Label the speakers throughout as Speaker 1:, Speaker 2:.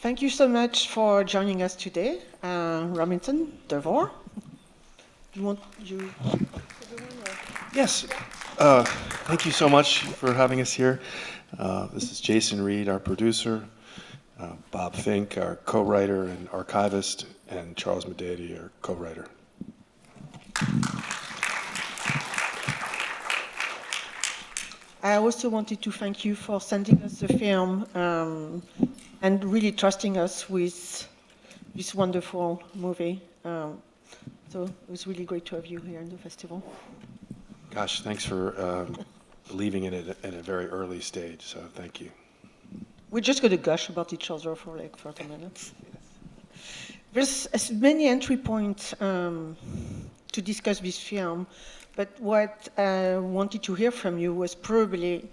Speaker 1: Thank you so much for joining us today, Robinson Devor.
Speaker 2: Yes. Thank you so much for having us here. This is Jason Reid, our producer, Bob Fink, our co-writer and archivist, and Charles Mudede, our co-writer.
Speaker 1: I also wanted to thank you for sending us the film and really trusting us with this wonderful movie. So it was really great to have you here in the festival.
Speaker 2: Gosh, thanks for leaving it at a very early stage, so thank you.
Speaker 1: We're just going to gush about each other for like 30 minutes. There's as many entry points to discuss this film, but what I wanted to hear from you was probably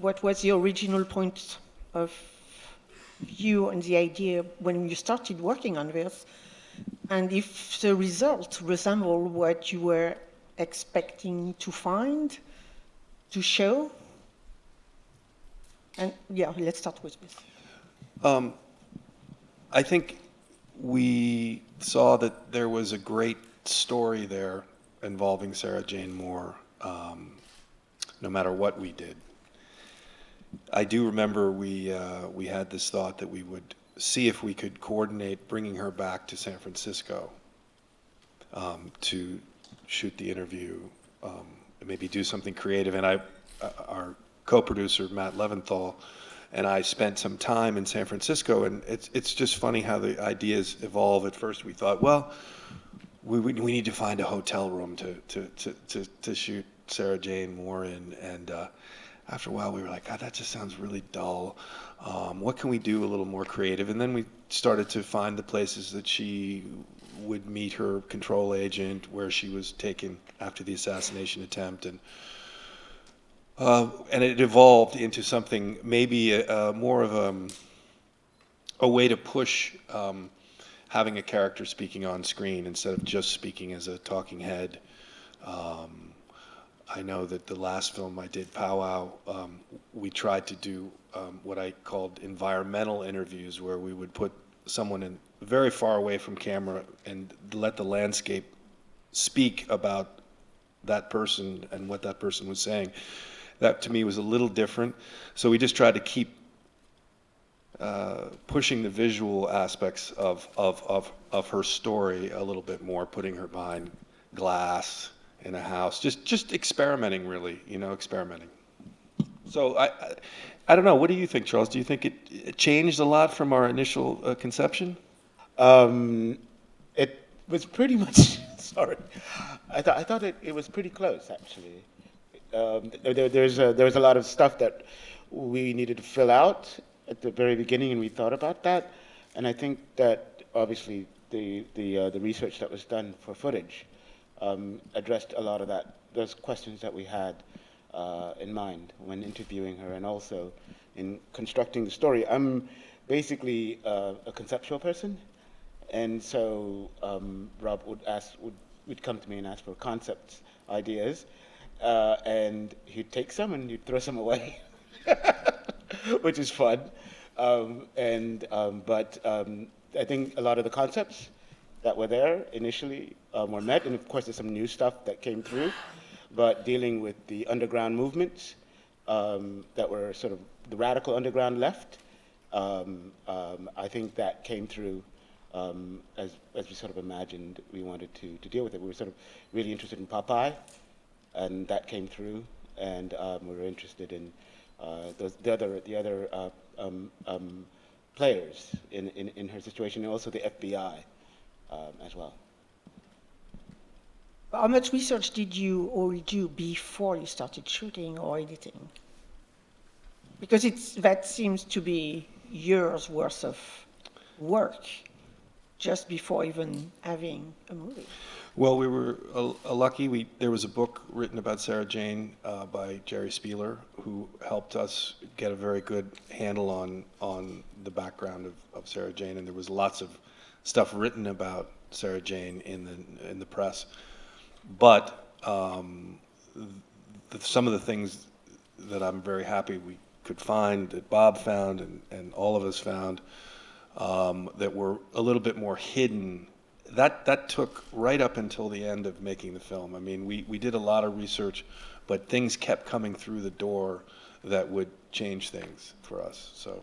Speaker 1: what was the original point of view and the idea when you started working on this, and if the result resembled what you were expecting to find, to show. And yeah, let's start with this.
Speaker 2: I think we saw that there was a great story there involving Sara Jane Moore, no matter what we did. I do remember we had this thought that we would see if we could coordinate bringing her back to San Francisco to shoot the interview, maybe do something creative. And our co-producer, Matt Leventhal, and I spent some time in San Francisco, and it's just funny how the ideas evolve. At first we thought, well, we need to find a hotel room to shoot Sara Jane Moore in, and after a while we were like, God, that just sounds really dull. What can we do a little more creative? And then we started to find the places that she would meet her control agent, where she was taken after the assassination attempt, and it evolved into something maybe more of a way to push having a character speaking on screen instead of just speaking as a talking head. I know that the last film I did, Powwow, we tried to do what I called environmental interviews, where we would put someone in very far away from camera and let the landscape speak about that person and what that person was saying. That to me was a little different. So we just tried to keep pushing the visual aspects of her story a little bit more, putting her behind glass in a house, just experimenting, really, experimenting. So I don't know. What do you think, Charles? Do you think it changed a lot from our initial conception?
Speaker 3: It was pretty much. Sorry, I thought it was pretty close, actually. There was a lot of stuff that we needed to fill out at the very beginning, and we thought about that. And I think that obviously the research that was done for footage addressed a lot of those questions that we had in mind when interviewing her, and also in constructing the story. I'm basically a conceptual person, and so Rob would come to me and ask for concepts, ideas, and he'd take some and he'd throw some away, which is fun. But I think a lot of the concepts that were there initially were met, and of course there's some new stuff that came through, but dealing with the underground movements that were sort of the radical underground left, I think that came through as we sort of imagined we wanted to deal with it. We were sort of really interested in Popeye, and that came through, and we were interested in the other players in her situation, and also the FBI as well.
Speaker 1: How much research did you all do before you started shooting or editing? Because that seems to be years worth of work just before even having a movie.
Speaker 2: Well, we were lucky. There was a book written about Sara Jane by Jerry Spieler, who helped us get a very good handle on the background of Sara Jane, and there was lots of stuff written about Sara Jane in the press. But some of the things that I'm very happy we could find, that Bob found, and all of us found, that were a little bit more hidden. That took right up until the end of making the film. I mean, we did a lot of research, but things kept coming through the door that would change things for us. So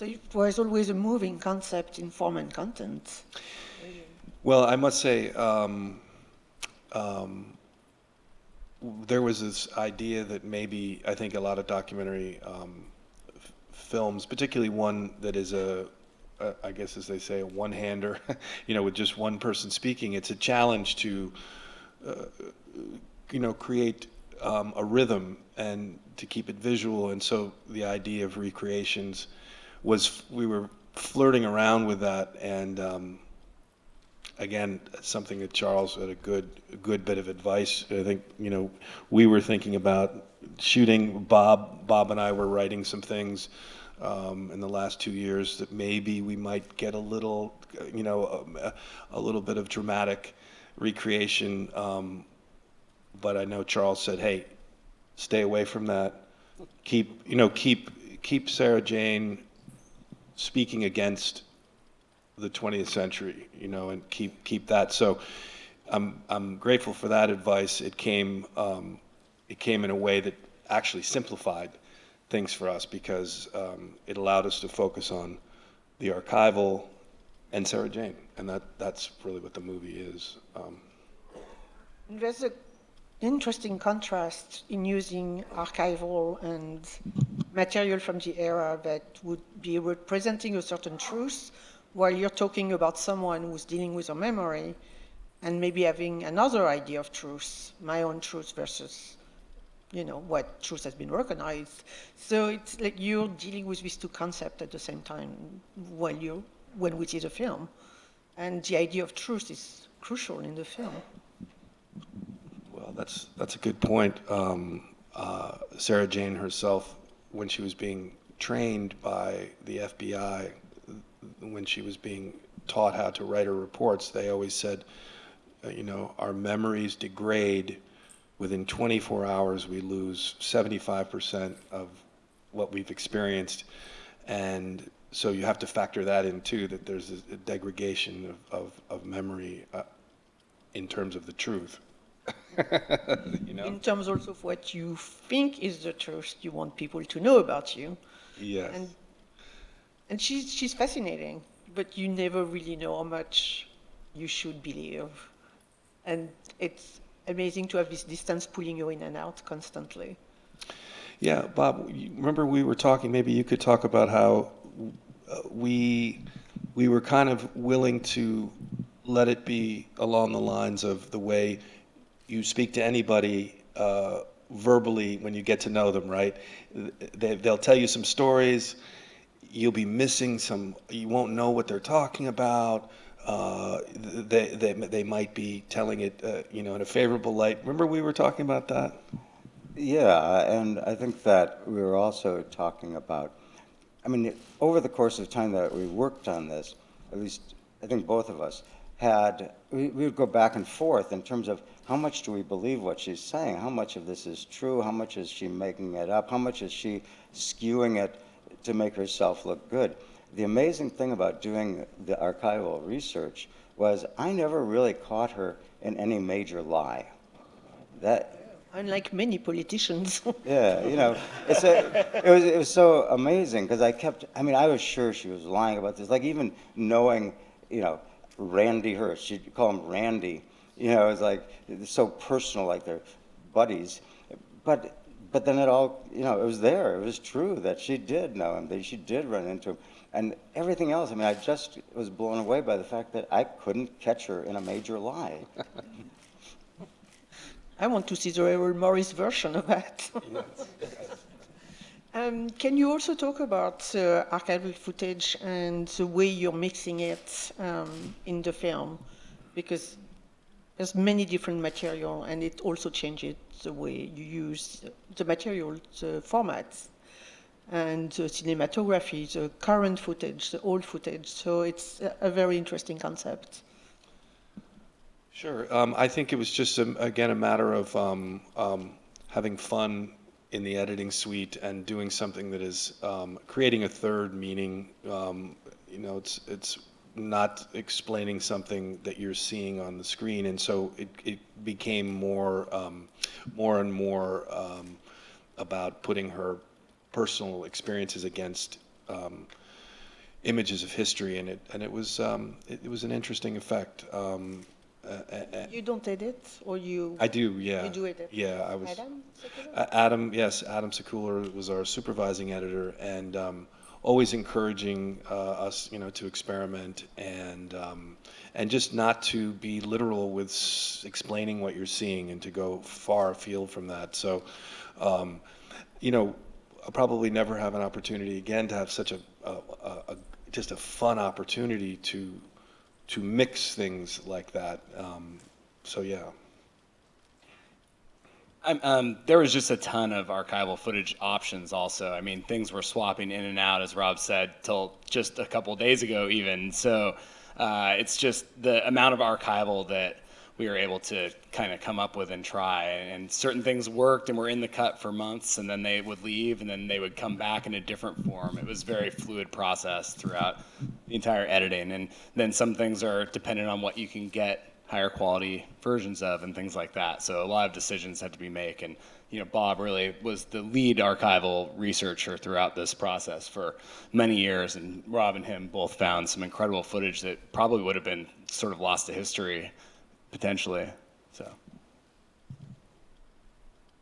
Speaker 1: it was always a moving concept, informant content.
Speaker 2: well, I must say, there was this idea that maybe, I think a lot of documentary films, particularly one that is I guess as they say, a one-hander, with just one person speaking, it's a challenge to, create a rhythm and to keep it visual. And so the idea of recreations we were flirting around with that, and again, something that Charles had a good bit of advice. I think, we were thinking about shooting. Bob and I were writing some things in the last 2 years that maybe we might get a little, a little bit of dramatic recreation. But I know Charles said, "Hey, stay away from that. Keep Sara Jane speaking against the 20th century, and keep that." So I'm grateful for that advice. It came in a way that actually simplified things for us, because it allowed us to focus on the archival and Sara Jane, and that's really what the movie is.
Speaker 1: There's an interesting contrast in using archival and material from the era that would be representing a certain truth, while you're talking about someone who's dealing with a memory and maybe having another idea of truth, my own truth versus, what truth has been recognized. So it's like you're dealing with these two concepts at the same time when we see the film. And the idea of truth is crucial in the film.
Speaker 2: Well, that's a good point. Sara Jane herself, when she was being trained by the FBI, when she was being taught how to write her reports, they always said, our memories degrade. Within 24 hours, we lose 75% of what we've experienced. And so you have to factor that in too, that there's a degradation of memory in terms of the truth.
Speaker 1: In terms also of what you think is the truth you want people to know about you.
Speaker 2: Yes.
Speaker 1: And she's fascinating, but you never really know how much you should believe. And it's amazing to have this distance pulling you in and out constantly.
Speaker 2: Yeah, Bob, remember we were talking, maybe you could talk about how we were kind of willing to let it be along the lines of the way you speak to anybody verbally when you get to know them, right? They'll tell you some stories, you'll be missing some, you won't know what they're talking about. They might be telling it, in a favorable light. Remember we were talking about that?
Speaker 4: Yeah, and I think that we were also talking about, over the course of time that we worked on this, at least I think both of us we would go back and forth in terms of how much do we believe what she's saying, how much of this is true, how much is she making it up, how much is she skewing it to make herself look good. The amazing thing about doing the archival research was I never really caught her in any major lie.
Speaker 1: Unlike many politicians.
Speaker 4: Yeah, it was so amazing because I was sure she was lying about this. Like even knowing, Randy Hirsch, she'd call him Randy. It was like it's so personal, like they're buddies. But then it all, it was there. It was true that she did know him, that she did run into him. And everything else, I just was blown away by the fact that I couldn't catch her in a major lie.
Speaker 1: I want to see the Errol Morris version of that. Can you also talk about archival footage and the way you're mixing it in the film? Because there's many different material, and it also changes the way you use the material, the formats, and the cinematography, the current footage, the old footage. So it's a very interesting concept.
Speaker 2: Sure. I think it was just, again, a matter of having fun in the editing suite and doing something that is creating a third meaning. You know, it's not explaining something that you're seeing on the screen, and so it became more and more about putting her personal experiences against images of history, and it was an interesting effect.
Speaker 1: You don't edit, or you?
Speaker 2: I do, yeah.
Speaker 1: You do edit.
Speaker 2: Yeah, I was.
Speaker 1: Adam Sekuler?
Speaker 2: Adam Sekuler was our supervising editor, and always encouraging us, you know, to experiment and just not to be literal with explaining what you're seeing and to go far afield from that. So, you know, I'll probably never have an opportunity again to have such just a fun opportunity to mix things like that. So yeah.
Speaker 5: There was just a ton of archival footage options also. I mean, things were swapping in and out, as Rob said, till just a couple days ago even. So it's just the amount of archival that we were able to kind of come up with and try. And certain things worked and were in the cut for months, and then they would leave, and then they would come back in a different form. It was a very fluid process throughout the entire editing. And then some things are dependent on what you can get higher quality versions of and things like that. So a lot of decisions had to be made. And, you know, Bob really was the lead archival researcher throughout this process for many years. And Rob and him both found some incredible footage that probably would have been sort of lost to history potentially. So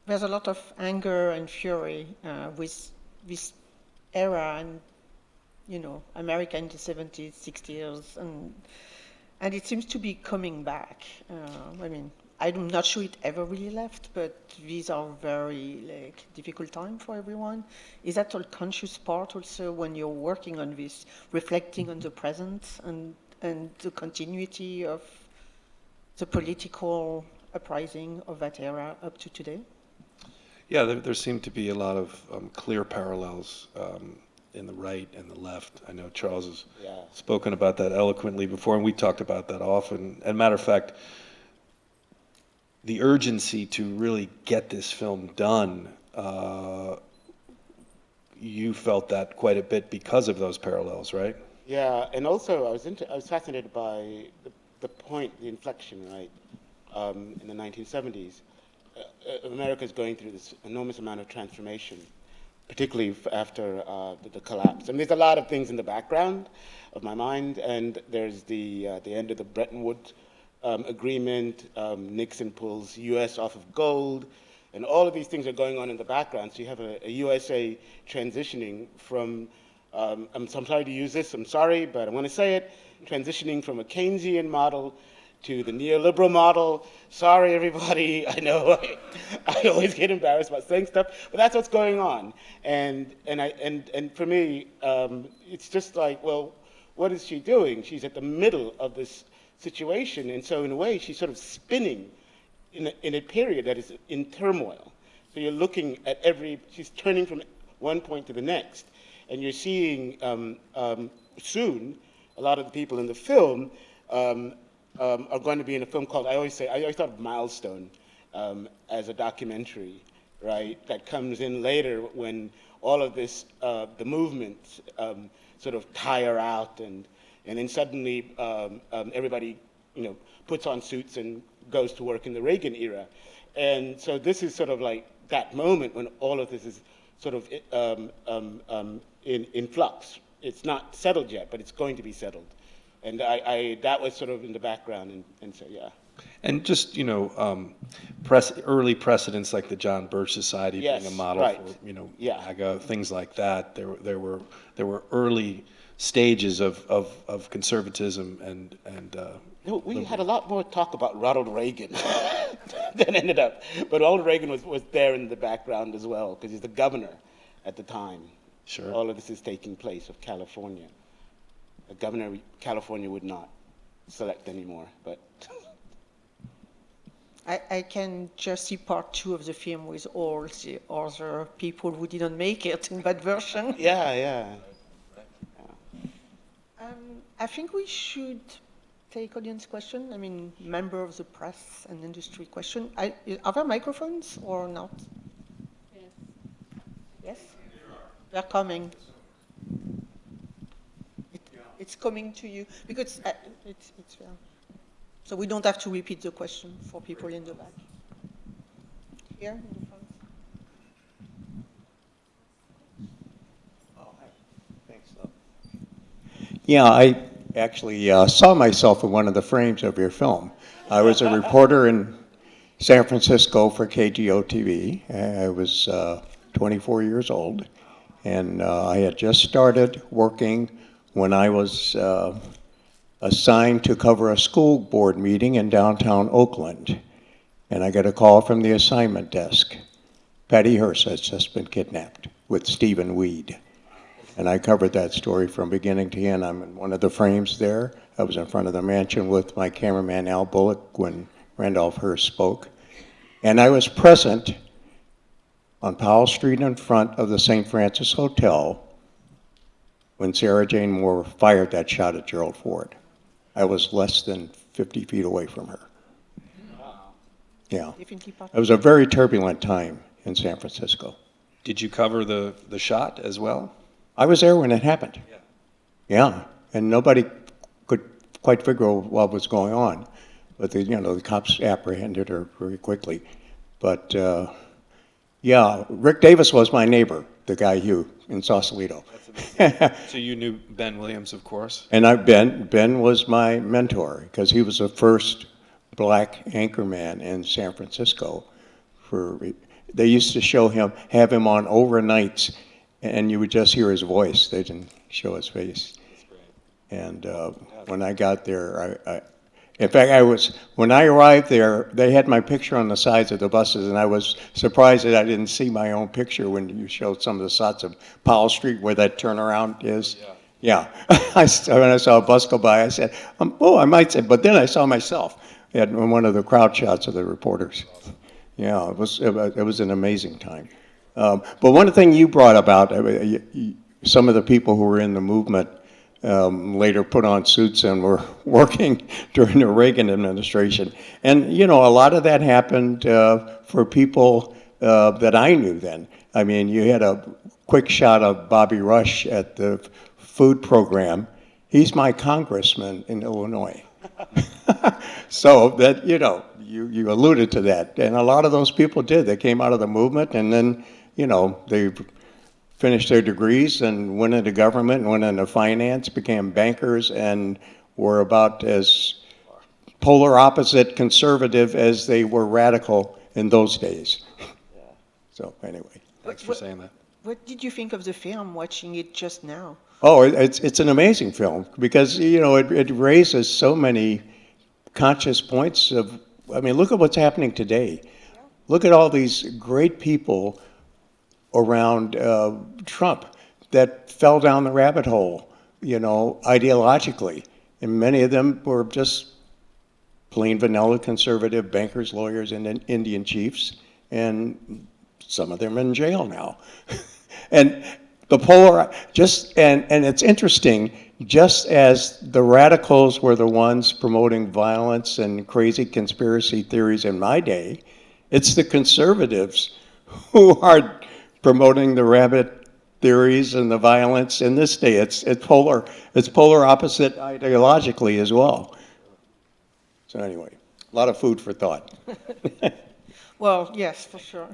Speaker 1: There's a lot of anger and fury with this era and, you know, America in the 70s, 60s, and it seems to be coming back. I mean, I'm not sure it ever really left, but these are very difficult time for everyone. Is that a conscious part also when you're working on this, reflecting on the present and the continuity of the political uprising of that era up to today?
Speaker 2: Yeah, there seem to be a lot of clear parallels in the right and the left. I know Charles has spoken about that eloquently before, and we talked about that often. And matter of fact, the urgency to really get this film done, you felt that quite a bit because of those parallels, right?
Speaker 3: Yeah, and also I was fascinated by the point, the inflection, right, in the 1970s. America is going through this enormous amount of transformation, particularly after the collapse. I mean, there's a lot of things in the background of my mind, and there's the end of the Bretton Woods agreement. Nixon pulls U.S. off of gold, and all of these things are going on in the background. So you have a USA transitioning from, I'm sorry to use this, I'm sorry, but I want to say it, transitioning from a Keynesian model to the neoliberal model. Sorry, everybody. I know I always get embarrassed about saying stuff, but that's what's going on. And for me, it's just like, well, what is she doing? She's at the middle of this situation, and so in a way, she's sort of spinning in a period that is in turmoil. So you're looking at she's turning from one point to the next, and you're seeing soon a lot of the people in the film are going to be in a film called, I always thought of Milestone as a documentary, right, that comes in later when all of this, the movement sort of tire out, and then suddenly everybody, you know, puts on suits and goes to work in the Reagan era. And so this is sort of like that moment when all of this is sort of in flux. It's not settled yet, but it's going to be settled. And that was sort of in the background, and so, yeah.
Speaker 2: And just, you know, early precedents like the John Birch Society being a model for, you know, MAGA, things like that. There were early stages of conservatism and
Speaker 3: we had a lot more talk about Ronald Reagan than ended up. But Ronald Reagan was there in the background as well, because he's the governor at the time.
Speaker 2: Sure.
Speaker 3: All of this is taking place of California. A governor of California would not select anymore, but.
Speaker 1: I can just see part 2 of the film with all the other people who didn't make it in that version.
Speaker 3: Yeah.
Speaker 1: I think we should take audience question. I mean, member of the press and industry question. Are there microphones or not?
Speaker 6: Yes.
Speaker 1: Yes? They're coming. It's coming to you, because it's fair. So we don't have to repeat the question for people in the back. Here, in the front.
Speaker 6: Thanks. Yeah, I actually saw myself in one of the frames of your film. I was a reporter in San Francisco for KGO-TV. I was 24 years old, and I had just started working when I was assigned to cover a school board meeting in downtown Oakland. And I got a call from the assignment desk. Patty Hearst has just been kidnapped with Stephen Weed. And I covered that story from beginning to end. I'm in one of the frames there. I was in front of the mansion with my cameraman Al Bullock when Randolph Hearst spoke. And I was present on Powell Street in front of the St. Francis Hotel when Sara Jane Moore fired that shot at Gerald Ford. I was less than 50 feet away from her. Yeah. It was a very turbulent time in San Francisco.
Speaker 2: Did you cover the shot as well?
Speaker 6: I was there when it happened. Yeah, and nobody could quite figure out what was going on, but the cops apprehended her very quickly. But yeah, Rick Davis was my neighbor, the guy Hugh in Sausalito.
Speaker 2: So you knew Ben Williams, of course.
Speaker 6: And Ben was my mentor because he was the first black anchorman in San Francisco. They used to have him on overnights, and you would just hear his voice. They didn't show his face.
Speaker 2: That's great.
Speaker 6: And when I got there, in fact, when I arrived there, they had my picture on the sides of the buses, and I was surprised that I didn't see my own picture when you showed some of the shots of Powell Street where that turnaround is. Yeah. When I saw a bus go by, I said, oh, I might say, but then I saw myself in one of the crowd shots of the reporters. Yeah, it was an amazing time. But one thing you brought about, some of the people who were in the movement later put on suits and were working during the Reagan administration. And, a lot of that happened for people that I knew then. I mean, you had a quick shot of Bobby Rush at the food program. He's my congressman in Illinois. So that, you alluded to that. And a lot of those people did. They came out of the movement, and then, they finished their degrees and went into government and went into finance, became bankers, and were about as polar opposite conservative as they were radical in those days. So anyway.
Speaker 2: Thanks for saying that.
Speaker 1: What did you think of the film, watching it just now?
Speaker 6: Oh, it's an amazing film because, it raises so many conscious points of, look at what's happening today. Look at all these great people around Trump that fell down the rabbit hole, ideologically. And many of them were just plain vanilla conservative bankers, lawyers, and Indian chiefs. And some of them are in jail now. And the and it's interesting, just as the radicals were the ones promoting violence and crazy conspiracy theories in my day, it's the conservatives who are promoting the rabbit theories and the violence in this day. It's polar opposite ideologically as well. So anyway, a lot of food for thought.
Speaker 1: Well, yes, for sure.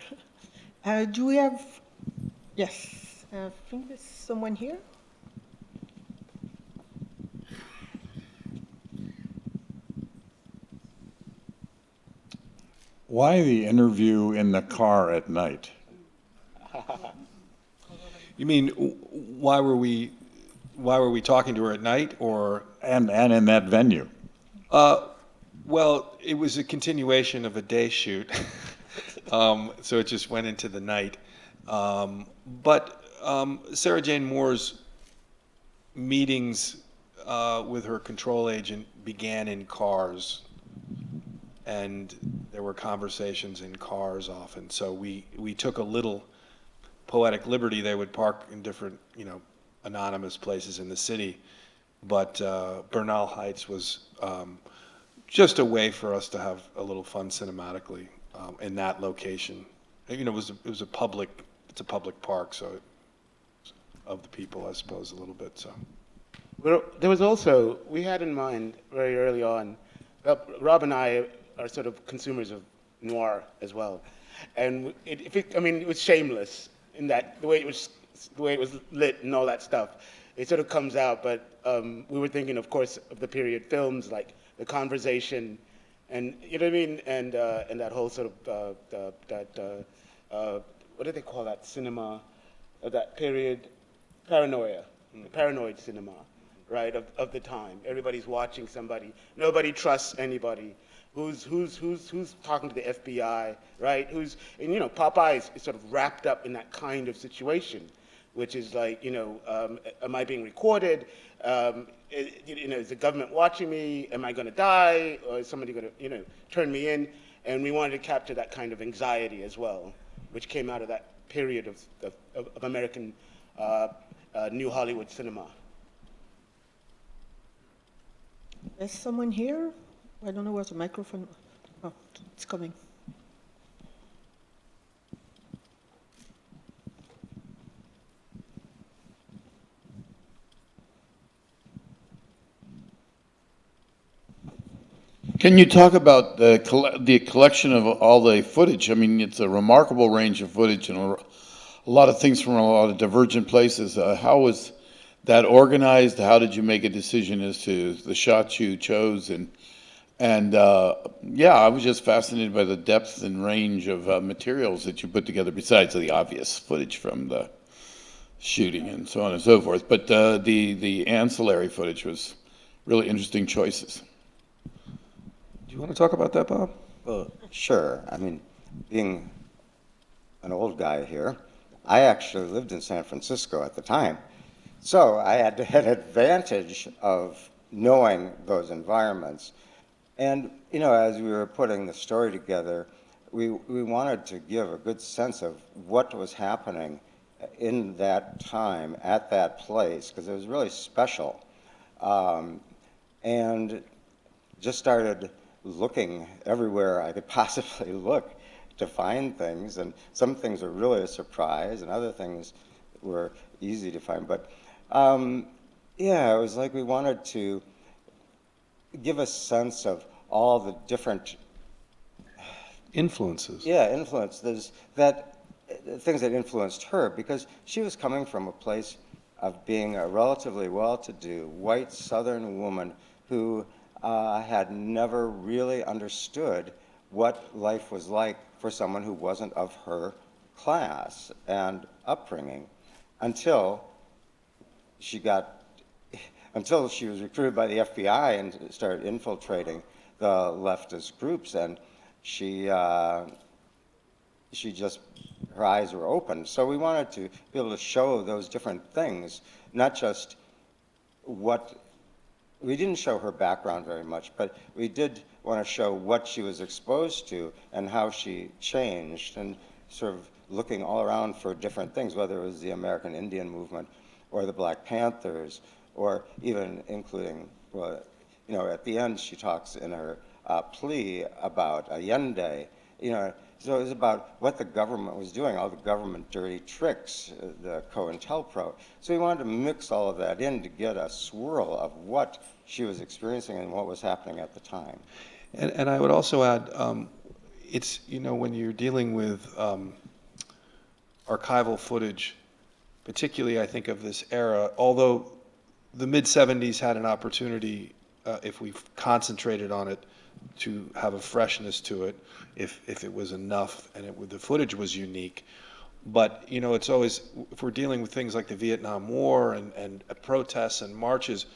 Speaker 1: Do we have? Yes, I think there's someone here.
Speaker 7: Why the interview in the car at night?
Speaker 2: You mean why were we talking to her at night, or?
Speaker 7: And in that venue?
Speaker 2: Well, it was a continuation of a day shoot, so it just went into the night. But Sara Jane Moore's meetings with her control agent began in cars, and there were conversations in cars often. So we took a little poetic liberty. They would park in different, anonymous places in the city, but Bernal Heights was just a way for us to have a little fun cinematically in that location. It was a public it's a public park, so of the people, I suppose, a little bit. So
Speaker 3: Well, there was also, we had in mind very early on, Rob and I are sort of consumers of noir as well. And it was shameless in that the way it was lit and all that stuff. It sort of comes out, but we were thinking, of course, of the period films like The Conversation, and you know what I mean, and that whole sort of what do they call that cinema of that period? Paranoia, the paranoid cinema, right, of the time. Everybody's watching somebody. Nobody trusts anybody. Who's talking to the FBI, right? And you know, Popeye is sort of wrapped up in that kind of situation, which is like, you know, am I being recorded? You know, is the government watching me? Am I going to die? Or is somebody going to, you know, turn me in? And we wanted to capture that kind of anxiety as well, which came out of that period of American New Hollywood cinema.
Speaker 1: Is someone here? I don't know where's the microphone. Oh, it's coming.
Speaker 7: Can you talk about the collection of all the footage? I mean, it's a remarkable range of footage and a lot of things from a lot of divergent places. How was that organized? How did you make a decision as to the shots you chose? And yeah, I was just fascinated by the depth and range of materials that you put together, besides the obvious footage from the shooting and so on and so forth. But the ancillary footage was really interesting choices.
Speaker 2: do you want to talk about that, Bob?
Speaker 4: Well, sure. I mean, being an old guy here, I actually lived in San Francisco at the time. So I had an advantage of knowing those environments. And, you know, as we were putting the story together, we wanted to give a good sense of what was happening in that time, at that place, because it was really special. And just started looking everywhere I could possibly look to find things, and some things were really a surprise, and other things were easy to find. But yeah, it was like we wanted to give a sense of all the different
Speaker 2: Influences.
Speaker 4: influences that things that influenced her, because she was coming from a place of being a relatively well-to-do white Southern woman who had never really understood what life was like for someone who wasn't of her class and upbringing until she was recruited by the FBI and started infiltrating the leftist groups, and her eyes were open. So we wanted to be able to show those different things, not just we didn't show her background very much, but we did want to show what she was exposed to and how she changed, and sort of looking all around for different things, whether it was the American Indian movement or the Black Panthers, or even including, well, you know, at the end she talks in her plea about Allende, you know, so it was about what the government was doing, all the government dirty tricks, the COINTELPRO. So we wanted to mix all of that in to get a swirl of what she was experiencing and what was happening at the time.
Speaker 2: And I would also add, it's, you know, when you're dealing with archival footage, particularly I think of this era, although the mid-'70s had an opportunity, if we concentrated on it, to have a freshness to it, if it was enough and the footage was unique. But, you know, it's always, if we're dealing with things like the Vietnam War and protests and marches,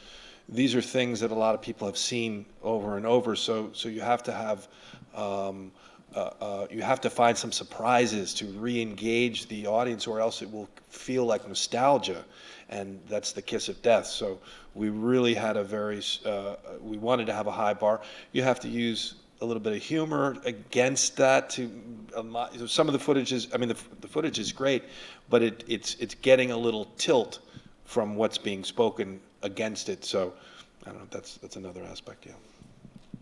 Speaker 2: these are things that a lot of people have seen over and over. So you have to have, you have to find some surprises to re-engage the audience, or else it will feel like nostalgia, and that's the kiss of death. So we really had we wanted to have a high bar. You have to use a little bit of humor against that. Some of the footage is, I mean, the footage is great, but it's getting a little tilt from what's being spoken against it. So I don't know, that's another aspect, yeah.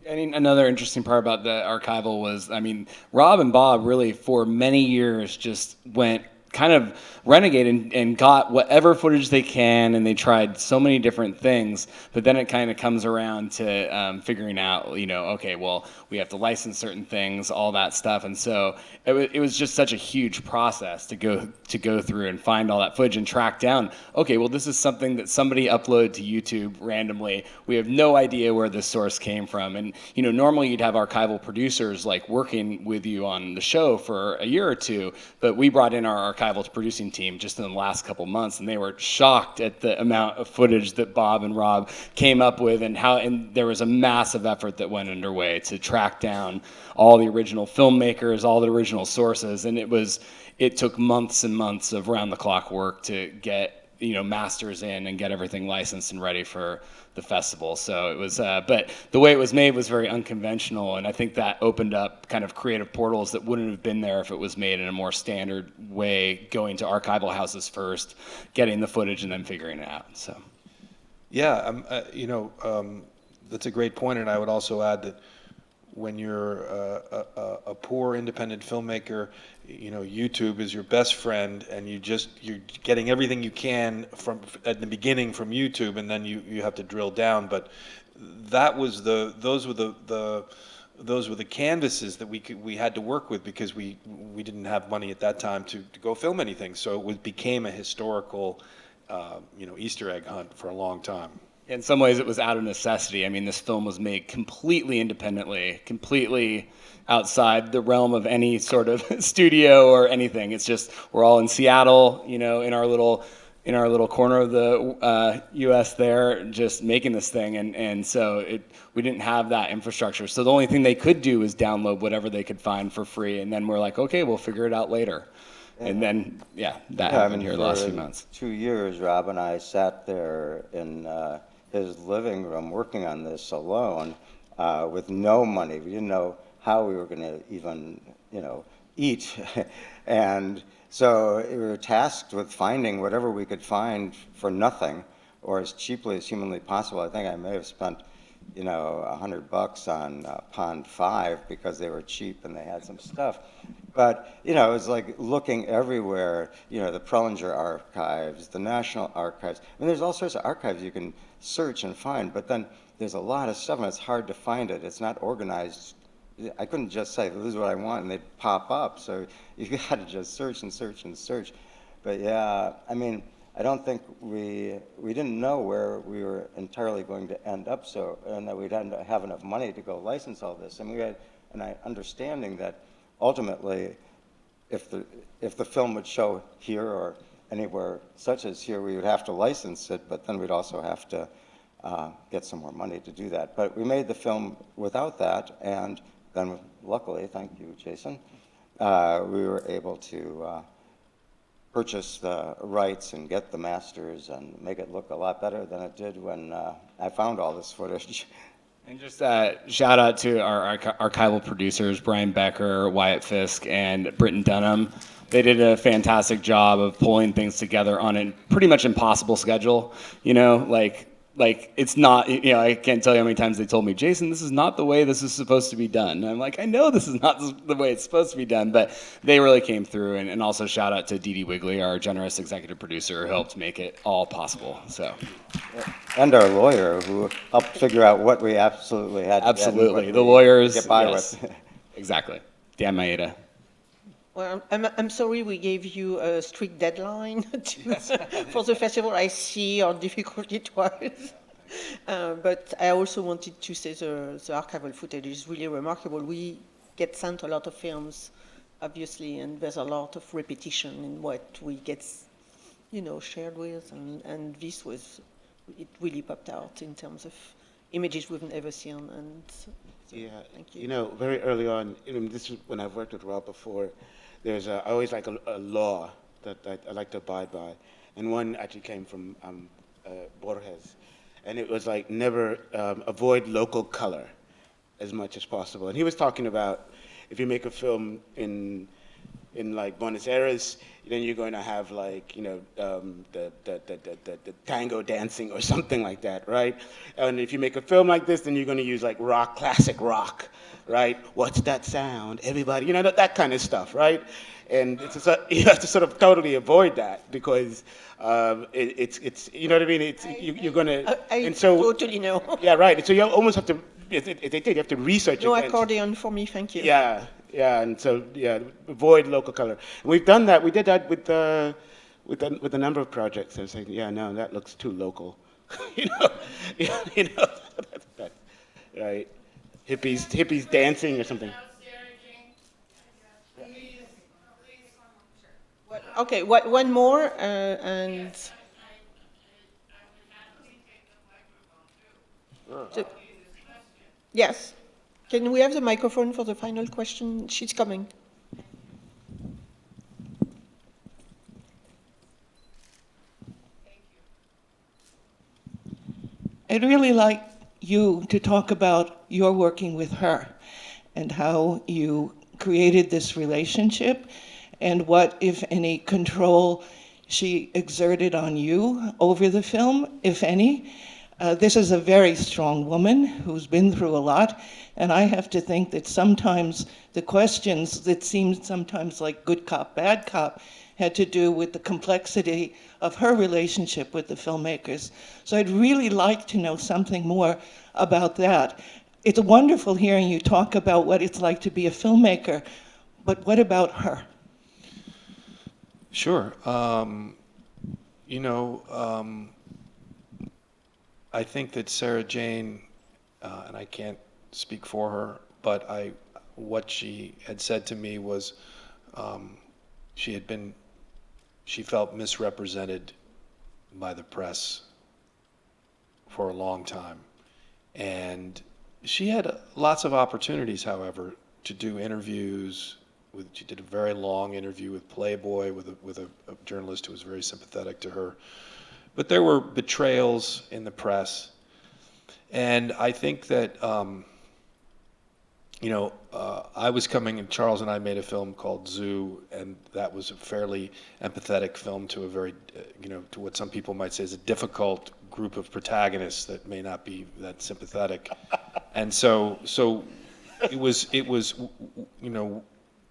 Speaker 5: I mean, another interesting part about the archival was, I mean, Rob and Bob really for many years just went kind of renegade and got whatever footage they can, and they tried so many different things, but then it kind of comes around to figuring out, you know, okay, well, we have to license certain things, all that stuff, and so it was just such a huge process to go through and find all that footage and track down, okay, well, this is something that somebody uploaded to YouTube randomly. We have no idea where this source came from, and, you know, normally you'd have archival producers like working with you on the show for a year or two, but we brought in our archival producing team just in the last couple months, and they were shocked at the amount of footage that Bob and Rob came up with, and there was a massive effort that went underway to track down all the original filmmakers, all the original sources, and it took months and months of round-the-clock work to get, you know, masters in and get everything licensed and ready for the festival. So it was, but the way it was made was very unconventional, and I think that opened up kind of creative portals that wouldn't have been there if it was made in a more standard way, going to archival houses first, getting the footage, and then figuring it out. So,
Speaker 2: Yeah, that's a great point, and I would also add that when you're a poor independent filmmaker, you know, YouTube is your best friend, and you're getting everything you can from at the beginning from YouTube, and then you have to drill down. But those were the canvases that we had to work with, because we didn't have money at that time to go film anything. So it became a historical Easter egg hunt for a long time.
Speaker 5: in some ways, it was out of necessity. I mean, this film was made completely independently, completely outside the realm of any sort of studio or anything. It's just we're all in Seattle, you know, in our little corner of the U.S. there, just making this thing, and so we didn't have that infrastructure. So the only thing they could do is download whatever they could find for free, and then we're like, okay, we'll figure it out later. And then, that happened here the last few months.
Speaker 4: 2 years, Rob and I sat there in his living room working on this alone with no money. We didn't know how we were going to even, eat. And so we were tasked with finding whatever we could find for nothing or as cheaply as humanly possible. I think I may have spent, $100 on Pond 5 because they were cheap and they had some stuff. But, it was like looking everywhere, the Prellinger archives, the National Archives. I mean, there's all sorts of archives you can search and find, but then there's a lot of stuff and it's hard to find it. It's not organized. I couldn't just say, this is what I want, and they'd pop up. So you got to just search and search and search. But yeah, I mean, I don't think we didn't know where we were entirely going to end up, and that we'd have enough money to go license all this. And we had an understanding that ultimately, if the film would show here or anywhere such as here, we would have to license it, but then we'd also have to get some more money to do that. But we made the film without that, and then luckily, thank you, Jason, we were able to purchase the rights and get the masters and make it look a lot better than it did when I found all this footage.
Speaker 5: And just shout out to our archival producers, Brian Becker, Wyatt Fisk, and Britton Dunham. They did a fantastic job of pulling things together on a pretty much impossible schedule. Like it's not, I can't tell you how many times they told me, Jason, this is not the way this is supposed to be done. And I'm like, I know this is not the way it's supposed to be done, but they really came through. And also shout out to Dee Dee Wigley, our generous executive producer, who helped make it all possible. So.
Speaker 4: And our lawyer, who helped figure out what we absolutely had to
Speaker 5: Absolutely. The lawyers.
Speaker 4: get by
Speaker 5: yes.
Speaker 4: with.
Speaker 5: Exactly. Dan Maeda.
Speaker 1: Well, I'm sorry we gave you a strict deadline for the festival. I see how difficult it was. But I also wanted to say the archival footage is really remarkable. We get sent a lot of films, obviously, and there's a lot of repetition in what we get, shared with. And this it really popped out in terms of images we've never seen. And so, thank you.
Speaker 3: Very early on, this is when I've worked with Rob before. There's always like a law that I like to abide by, and one actually came from Borges, and it was like never avoid local color as much as possible. And he was talking about if you make a film in in like Buenos Aires, then you're going to have like, the tango dancing or something like that, right? And if you make a film like this, then you're going to use like rock, classic rock, right? What's that sound? Everybody, that kind of stuff, right? And you have to sort of totally avoid that because it's you know what I mean? You're going to,
Speaker 1: I totally know.
Speaker 3: yeah, right. So you almost have to, you have to research
Speaker 1: No
Speaker 3: against.
Speaker 1: accordion for me, thank you.
Speaker 3: Yeah, and so avoid local color. And we've done that. We did that with a number of projects. I was saying, yeah, no, that looks too local. That's right. Hippies dancing or something.
Speaker 1: Okay, one more, and yes. Can we have the microphone for the final question? She's coming.
Speaker 8: I'd really like you to talk about your working with her and how you created this relationship and what, if any, control she exerted on you over the film, if any. This is a very strong woman who's been through a lot, and I have to think that sometimes the questions that seem sometimes like good cop, bad cop, had to do with the complexity of her relationship with the filmmakers. So I'd really like to know something more about that. It's wonderful hearing you talk about what it's like to be a filmmaker, but what about her?
Speaker 2: Sure. I think that Sara Jane, and I can't speak for her, but what she had said to me was she felt misrepresented by the press for a long time. And she had lots of opportunities, however, to do interviews. She did a very long interview with Playboy with a journalist who was very sympathetic to her. But there were betrayals in the press. And I think that, I was coming, and Charles and I made a film called Zoo, and that was a fairly empathetic film to a very, to what some people might say is a difficult group of protagonists that may not be that sympathetic. And so it was,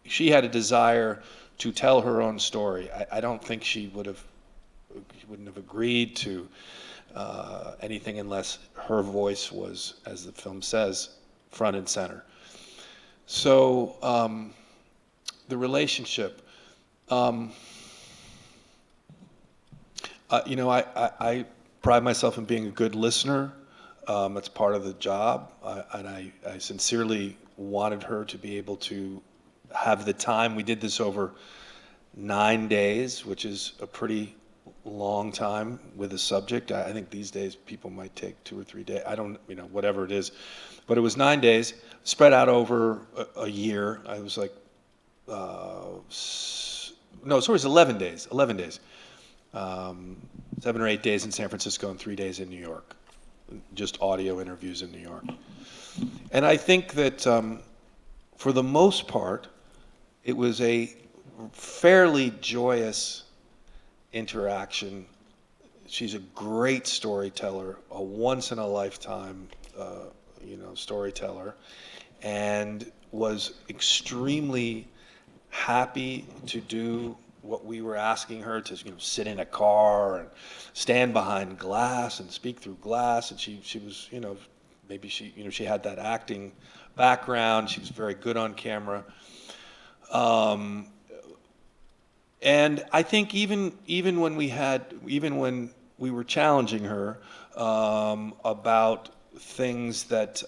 Speaker 2: she had a desire to tell her own story. I don't think she wouldn't have agreed to anything unless her voice was, as the film says, front and center. So the relationship, I pride myself in being a good listener. It's part of the job, and I sincerely wanted her to be able to have the time. We did this over 9 days, which is a pretty long time with a subject. I think these days people might take 2 or 3 days. I don't, whatever it is. But it was 9 days, spread out over a year. I was like, it was 11 days. 11 days. 7 or 8 days in San Francisco and 3 days in New York. Just audio interviews in New York. And I think that for the most part, it was a fairly joyous interaction. She's a great storyteller, a once-in-a-lifetime, storyteller, and was extremely happy to do what we were asking her to, sit in a car and stand behind glass and speak through glass. And she was, maybe she had that acting background. She was very good on camera. And I think even when we were challenging her about things that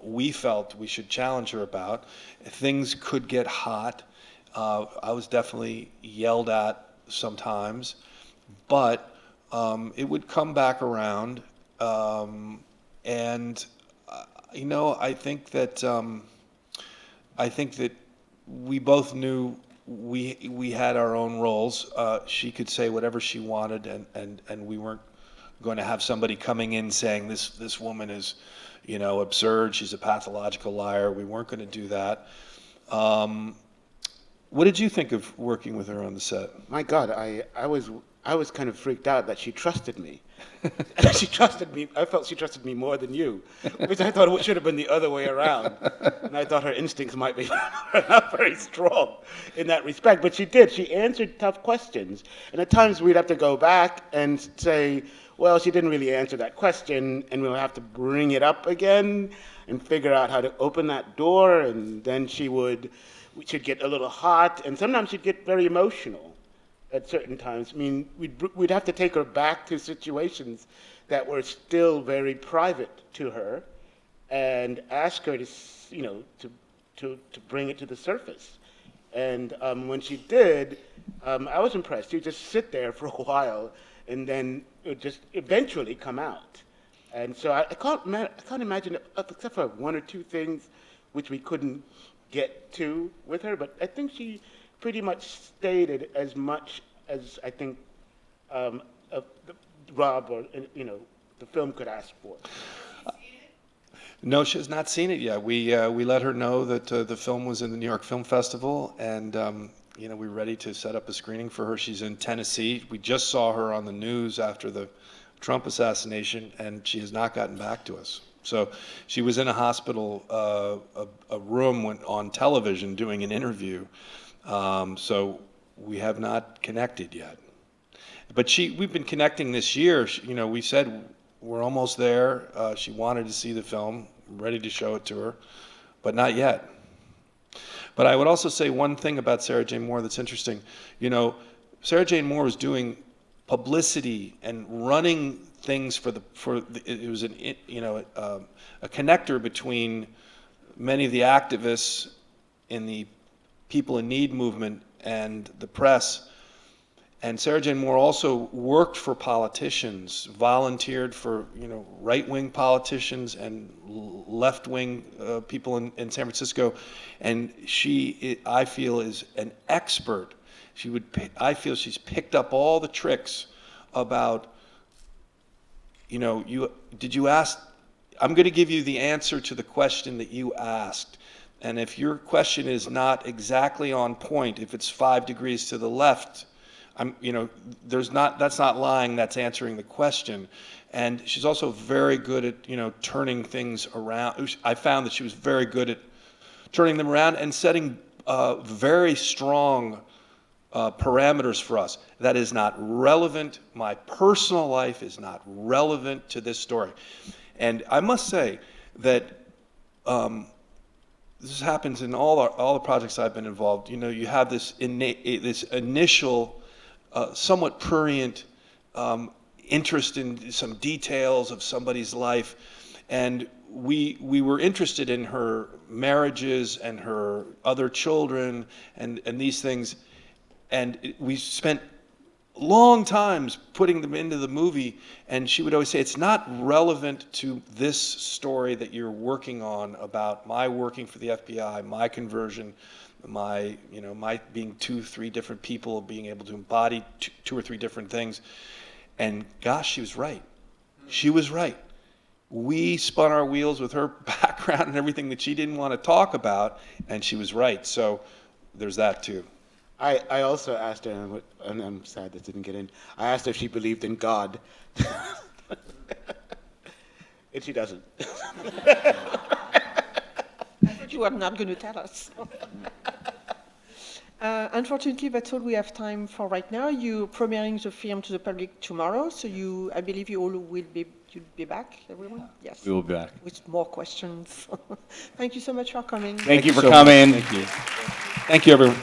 Speaker 2: we felt we should challenge her about, things could get hot. I was definitely yelled at sometimes, but it would come back around. I think that we both knew we had our own roles. She could say whatever she wanted, and we weren't going to have somebody coming in saying this woman is, absurd. She's a pathological liar. We weren't going to do that. What did you think of working with her on the set?
Speaker 3: My God, I was kind of freaked out that she trusted me. She trusted me. I felt she trusted me more than you, which I thought it should have been the other way around. And I thought her instincts might be not very strong in that respect. But she did. She answered tough questions. And at times we'd have to go back and say, well, she didn't really answer that question, and we'll have to bring it up again and figure out how to open that door. And then she'd get a little hot, and sometimes she'd get very emotional at certain times. I mean, we'd have to take her back to situations that were still very private to her, and ask her to, to bring it to the surface. And when she did, I was impressed. She'd just sit there for a while, and then it would just eventually come out. And so I can't imagine, except for one or two things which we couldn't get to with her, but I think she pretty much stated as much as I think Rob or the film could ask for.
Speaker 2: No, she has not seen it yet. We let her know that the film was in the New York Film Festival, and we're ready to set up a screening for her. She's in Tennessee. We just saw her on the news after the Trump assassination, and she has not gotten back to us. So she was in a hospital, a room on television doing an interview. So we have not connected yet. But we've been connecting this year. We said we're almost there. She wanted to see the film, ready to show it to her, but not yet. But I would also say one thing about Sara Jane Moore that's interesting. Sara Jane Moore was doing publicity and running things it was a connector between many of the activists in the People in Need movement and the press. And Sara Jane Moore also worked for politicians, volunteered for right-wing politicians and left-wing people in San Francisco, and I feel is an expert. I feel she's picked up all the tricks about. Did you ask? I'm going to give you the answer to the question that you asked. And if your question is not exactly on point, if it's 5 degrees to the left, that's not lying, that's answering the question. And she's also very good at, turning things around. I found that she was very good at turning them around and setting very strong parameters for us. That is not relevant. My personal life is not relevant to this story. And I must say that this happens in all the projects I've been involved. You have this initial, somewhat prurient interest in some details of somebody's life, and we were interested in her marriages and her other children and these things, and we spent long times putting them into the movie, and she would always say, it's not relevant to this story that you're working on about my working for the FBI, my conversion, my being 2-3 different people, being able to embody 2 or 3 different things. And gosh, she was right. She was right. We spun our wheels with her background and everything that she didn't want to talk about, and she was right. So there's that too.
Speaker 3: I also asked her, and I'm sad this didn't get in, I asked her if she believed in God. And she doesn't.
Speaker 1: I thought you were not going to tell us. Unfortunately, that's all we have time for right now. You're premiering the film to the public tomorrow, so I believe you all will be back, everyone? Yes.
Speaker 5: We will be back.
Speaker 1: With more questions. Thank you so much for coming.
Speaker 5: Thank you for coming.
Speaker 2: Thank you. Thank you, everyone.